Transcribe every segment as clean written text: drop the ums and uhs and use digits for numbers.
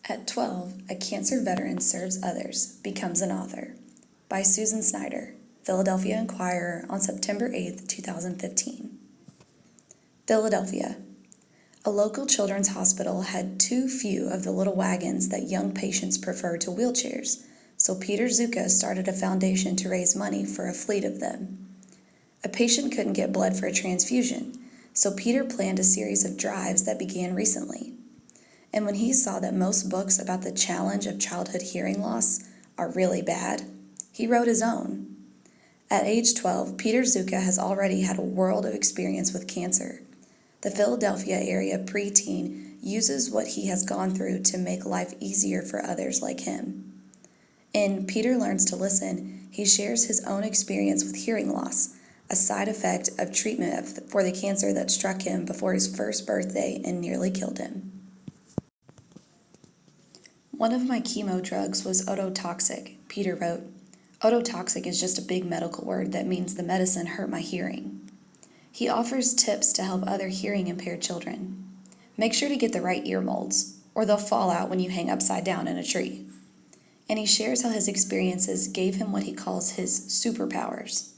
At 12, a cancer veteran serves others, becomes an author. By Susan Snyder, Philadelphia Inquirer on September 8, 2015. Philadelphia. A local children's hospital had too few of the little wagons that young patients prefer to wheelchairs, so Peter Zuka started a foundation to raise money for a fleet of them. A patient couldn't get blood for a transfusion, so Peter planned a series of drives that began recently. And when he saw that most books about the challenge of childhood hearing loss are really bad, he wrote his own. At age 12, Peter Zuka has already had a world of experience with cancer. The Philadelphia area preteen uses what he has gone through to make life easier for others like him. In Peter Learns to Listen, he shares his own experience with hearing loss, a side effect of treatment for the cancer that struck him before his first birthday and nearly killed him. One of my chemo drugs was ototoxic, Peter wrote. Ototoxic is just a big medical word that means the medicine hurt my hearing. He offers tips to help other hearing-impaired children. Make sure to get the right ear molds, or they'll fall out when you hang upside down in a tree. And he shares how his experiences gave him what he calls his superpowers.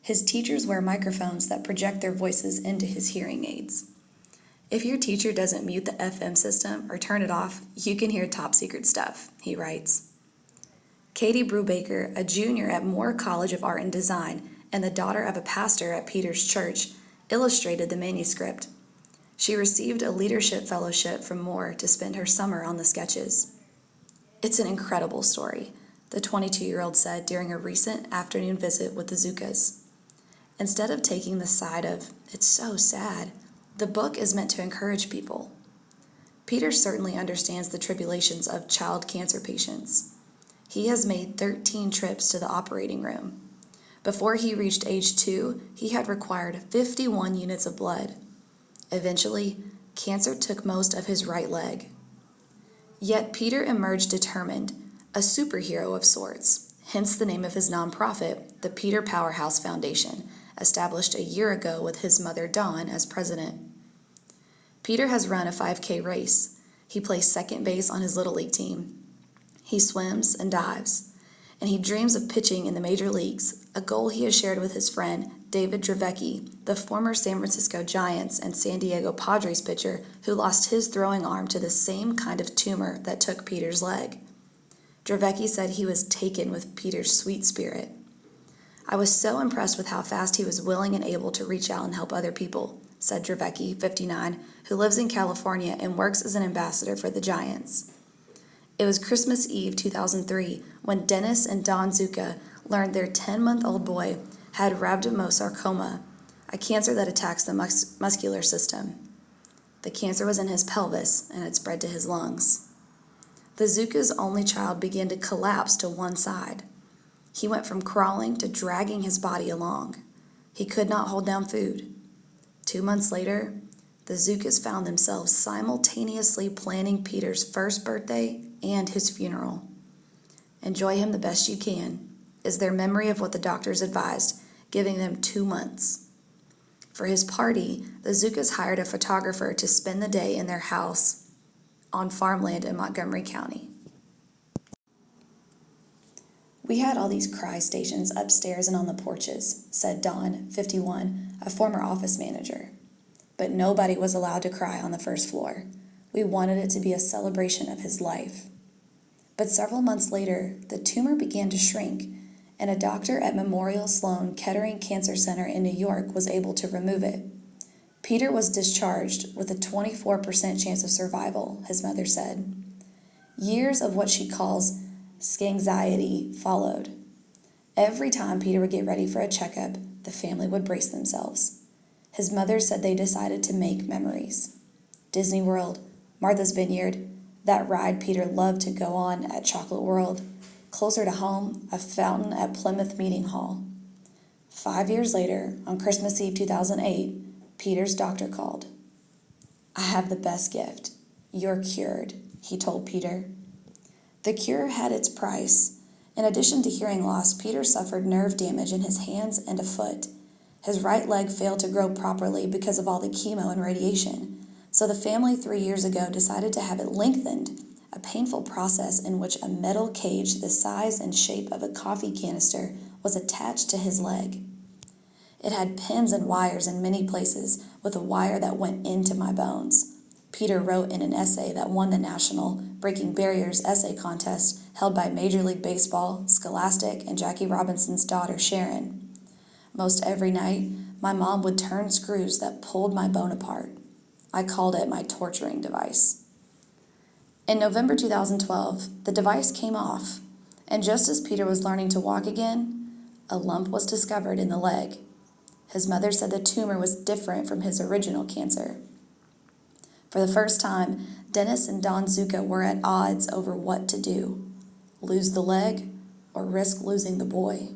His teachers wear microphones that project their voices into his hearing aids. If your teacher doesn't mute the FM system or turn it off, you can hear top secret stuff, he writes. Katie Brubaker, a junior at Moore College of Art and Design and the daughter of a pastor at Peter's church, illustrated the manuscript. She received a leadership fellowship from Moore to spend her summer on the sketches. It's an incredible story, the 22-year-old said during a recent afternoon visit with the Zukas. Instead of taking the side of, it's so sad, the book is meant to encourage people. Peter certainly understands the tribulations of child cancer patients. He has made 13 trips to the operating room. Before he reached age 2, he had required 51 units of blood. Eventually, cancer took most of his right leg. Yet Peter emerged determined, a superhero of sorts, hence the name of his nonprofit, the Peter Powerhouse Foundation, established a year ago with his mother Dawn as president. Peter has run a 5K race. He plays second base on his Little League team. He swims and dives, and he dreams of pitching in the major leagues, a goal he has shared with his friend David Dravecky, the former San Francisco Giants and San Diego Padres pitcher who lost his throwing arm to the same kind of tumor that took Peter's leg. Dravecky said he was taken with Peter's sweet spirit. I was so impressed with how fast he was willing and able to reach out and help other people, said Dravecky, 59, who lives in California and works as an ambassador for the Giants. It was Christmas Eve 2003 when Dennis and Don Zuka learned their 10-month-old boy had rhabdomyosarcoma, a cancer that attacks the muscular system. The cancer was in his pelvis and had spread to his lungs. The Zuka's only child began to collapse to one side. He went from crawling to dragging his body along. He could not hold down food. 2 months later, the Zukas found themselves simultaneously planning Peter's first birthday and his funeral. Enjoy him the best you can is their memory of what the doctors advised, giving them 2 months. For his party, the Zukas hired a photographer to spend the day in their house on farmland in Montgomery County. We had all these cry stations upstairs and on the porches, said Don, 51, a former office manager. But nobody was allowed to cry on the first floor. We wanted it to be a celebration of his life. But several months later, the tumor began to shrink, and a doctor at Memorial Sloan Kettering Cancer Center in New York was able to remove it. Peter was discharged with a 24% chance of survival, his mother said. Years of what she calls skanxiety followed. Every time Peter would get ready for a checkup, the family would brace themselves. His mother said they decided to make memories. Disney World, Martha's Vineyard, that ride Peter loved to go on at Chocolate World. Closer to home, a fountain at Plymouth Meeting Hall. 5 years later, on Christmas Eve 2008, Peter's doctor called. I have the best gift. You're cured, he told Peter. The cure had its price. In addition to hearing loss, Peter suffered nerve damage in his hands and a foot. His right leg failed to grow properly because of all the chemo and radiation, so the family 3 years ago decided to have it lengthened, a painful process in which a metal cage the size and shape of a coffee canister was attached to his leg. It had pins and wires in many places, with a wire that went into my bones. Peter wrote in an essay that won the National Breaking Barriers essay contest held by Major League Baseball, Scholastic, and Jackie Robinson's daughter, Sharon. Most every night, my mom would turn screws that pulled my bone apart. I called it my torturing device. In November 2012, the device came off, and just as Peter was learning to walk again, a lump was discovered in the leg. His mother said the tumor was different from his original cancer. For the first time, Dennis and Don Zuka were at odds over what to do: lose the leg or risk losing the boy.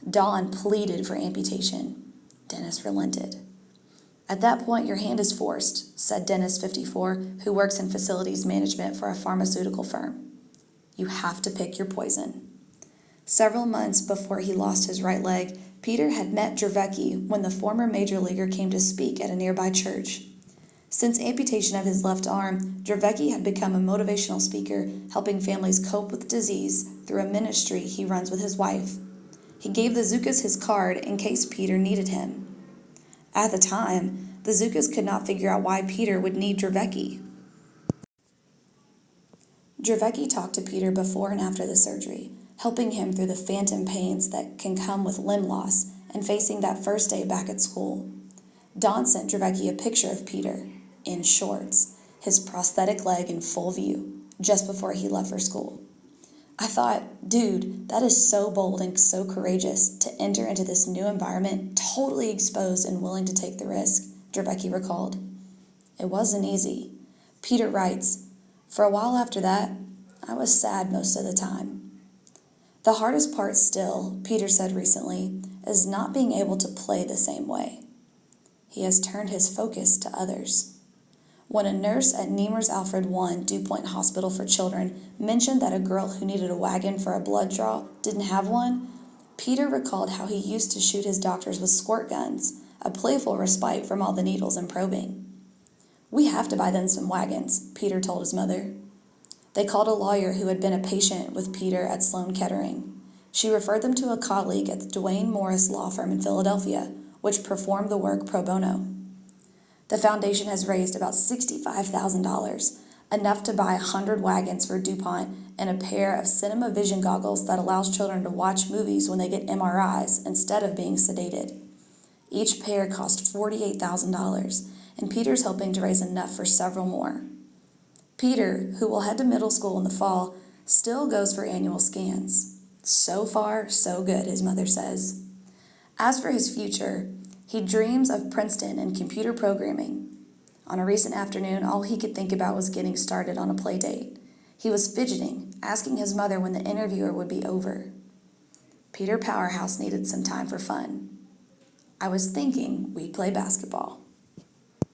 Don pleaded for amputation. Dennis relented. "At that point, your hand is forced," said Dennis, 54, who works in facilities management for a pharmaceutical firm. "You have to pick your poison." Several months before he lost his right leg, Peter had met Dravecki when the former major leaguer came to speak at a nearby church. Since amputation of his left arm, Dravecki had become a motivational speaker, helping families cope with disease through a ministry he runs with his wife. He gave the Zukas his card in case Peter needed him. At the time, the Zukas could not figure out why Peter would need Dravecki. Dravecki talked to Peter before and after the surgery, helping him through the phantom pains that can come with limb loss and facing that first day back at school. Don sent Dravecki a picture of Peter, in shorts, his prosthetic leg in full view, just before he left for school. "I thought, dude, that is so bold and so courageous to enter into this new environment totally exposed and willing to take the risk," Dravecki recalled. "It wasn't easy." Peter writes, "For a while after that, I was sad most of the time." The hardest part still, Peter said recently, is not being able to play the same way. He has turned his focus to others. When a nurse at Nemours Alfred I DuPont Hospital for Children mentioned that a girl who needed a wagon for a blood draw didn't have one, Peter recalled how he used to shoot his doctors with squirt guns, a playful respite from all the needles and probing. "We have to buy them some wagons," Peter told his mother. They called a lawyer who had been a patient with Peter at Sloan Kettering. She referred them to a colleague at the Duane Morris law firm in Philadelphia, which performed the work pro bono. The foundation has raised about $65,000, enough to buy 100 wagons for DuPont and a pair of cinema vision goggles that allows children to watch movies when they get MRIs instead of being sedated. Each pair cost $48,000, and Peter's hoping to raise enough for several more. Peter, who will head to middle school in the fall, still goes for annual scans. So far, so good, his mother says. As for his future, he dreams of Princeton and computer programming. On a recent afternoon, all he could think about was getting started on a play date. He was fidgeting, asking his mother when the interviewer would be over. Peter Powerhouse needed some time for fun. "I was thinking we'd play basketball."